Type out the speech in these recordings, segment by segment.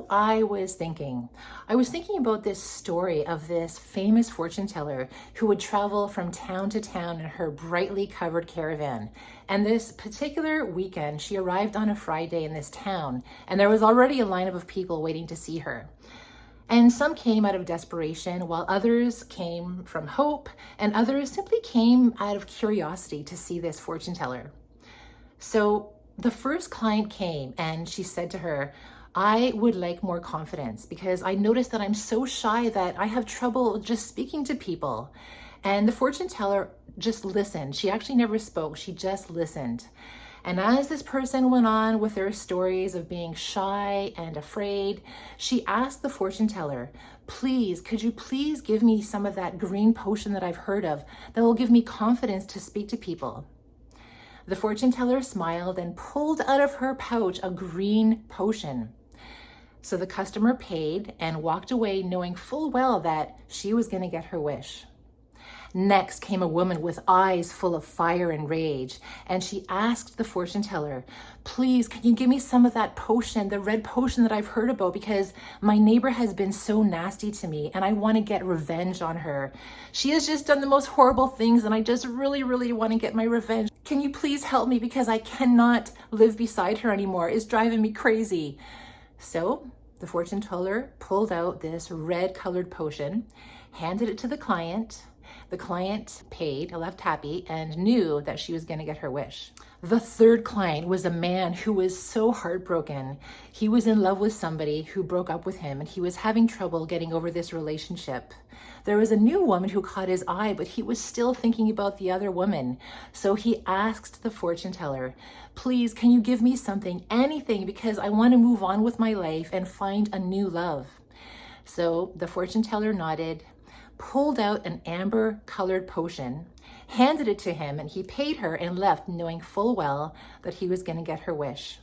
I was thinking about this story of this famous fortune teller who would travel from town to town in her brightly covered caravan. And this particular weekend, she arrived on a Friday in this town, and there was already a lineup of people waiting to see her. And some came out of desperation, while others came from hope, and others simply came out of curiosity to see this fortune teller. So the first client came and she said to her, "I would like more confidence because I noticed that I'm so shy that I have trouble just speaking to people." And the fortune teller just listened. She actually never spoke. She just listened. And as this person went on with their stories of being shy and afraid, she asked the fortune teller, could you please give me some of that green potion that I've heard of that will give me confidence to speak to people?" The fortune teller smiled and pulled out of her pouch a green potion. So the customer paid and walked away knowing full well that she was going to get her wish. Next came a woman with eyes full of fire and rage, and she asked the fortune teller, "Please, can you give me some of that potion, the red potion that I've heard about, because my neighbor has been so nasty to me and I want to get revenge on her. She has just done the most horrible things and I just really, really want to get my revenge. Can you please help me because I cannot live beside her anymore. It's driving me crazy." So the fortune teller pulled out this red colored potion, handed it to the client. The client paid, left happy, and knew that she was going to get her wish. The third client was a man who was so heartbroken. He was in love with somebody who broke up with him, and he was having trouble getting over this relationship. There was a new woman who caught his eye, but he was still thinking about the other woman. So he asked the fortune teller, "Please, can you give me something, anything, because I want to move on with my life and find a new love?" So the fortune teller nodded, pulled out an amber colored potion, handed it to him, and he paid her and left knowing full well that he was going to get her wish.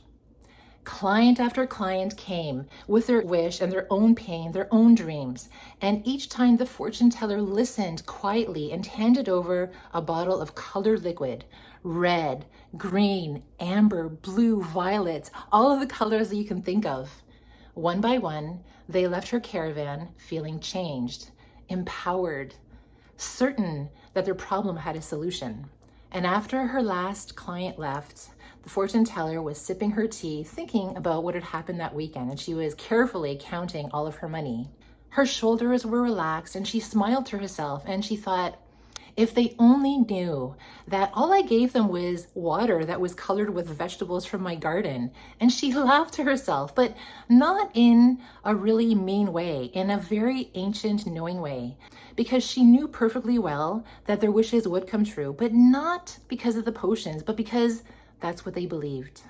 Client after client came with their wish and their own pain, their own dreams. And each time the fortune teller listened quietly and handed over a bottle of colored liquid, red, green, amber, blue, violet, all of the colors that you can think of. One by one, they left her caravan feeling changed, empowered, certain that their problem had a solution. And after her last client left, the fortune teller was sipping her tea, thinking about what had happened that weekend, and she was carefully counting all of her money. Her shoulders were relaxed, and she smiled to herself, and she thought, if they only knew that all I gave them was water that was colored with vegetables from my garden. And she laughed to herself, but not in a really mean way, in a very ancient, knowing way, because she knew perfectly well that their wishes would come true, but not because of the potions, but because that's what they believed.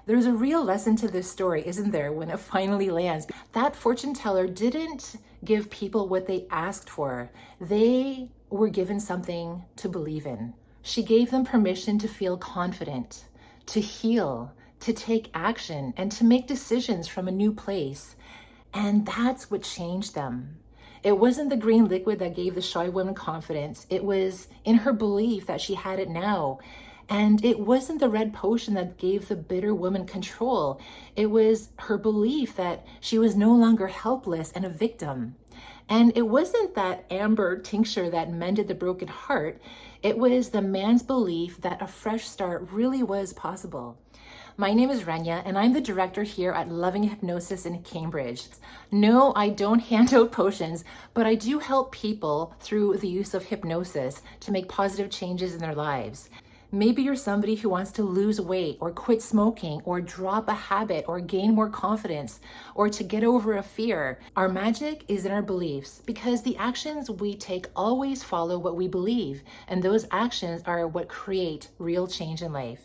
There's a real lesson to this story, isn't there, when it finally lands? That fortune teller didn't give people what they asked for. They were given something to believe in. She gave them permission to feel confident, to heal, to take action, and to make decisions from a new place. And that's what changed them. It wasn't the green liquid that gave the shy woman confidence. It was in her belief that she had it now. And it wasn't the red potion that gave the bitter woman control. It was her belief that she was no longer helpless and a victim. And it wasn't that amber tincture that mended the broken heart. It was the man's belief that a fresh start really was possible. My name is Renya, and I'm the director here at Loving Hypnosis in Cambridge. No, I don't hand out potions, but I do help people through the use of hypnosis to make positive changes in their lives. Maybe you're somebody who wants to lose weight or quit smoking or drop a habit or gain more confidence or to get over a fear. Our magic is in our beliefs, because the actions we take always follow what we believe, and those actions are what create real change in life.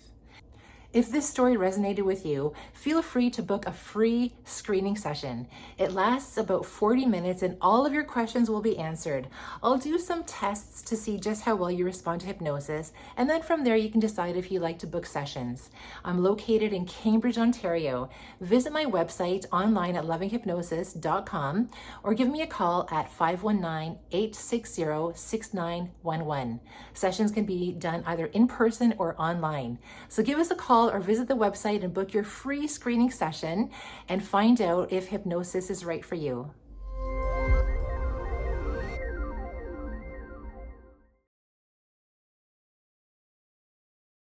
If this story resonated with you, feel free to book a free screening session. It lasts about 40 minutes and all of your questions will be answered. I'll do some tests to see just how well you respond to hypnosis, and then from there you can decide if you'd like to book sessions. I'm located in Cambridge, Ontario. Visit my website online at lovinghypnosis.com or give me a call at 519-860-6911. Sessions can be done either in person or online. So give us a call call or visit the website and book your free screening session and find out if hypnosis is right for you.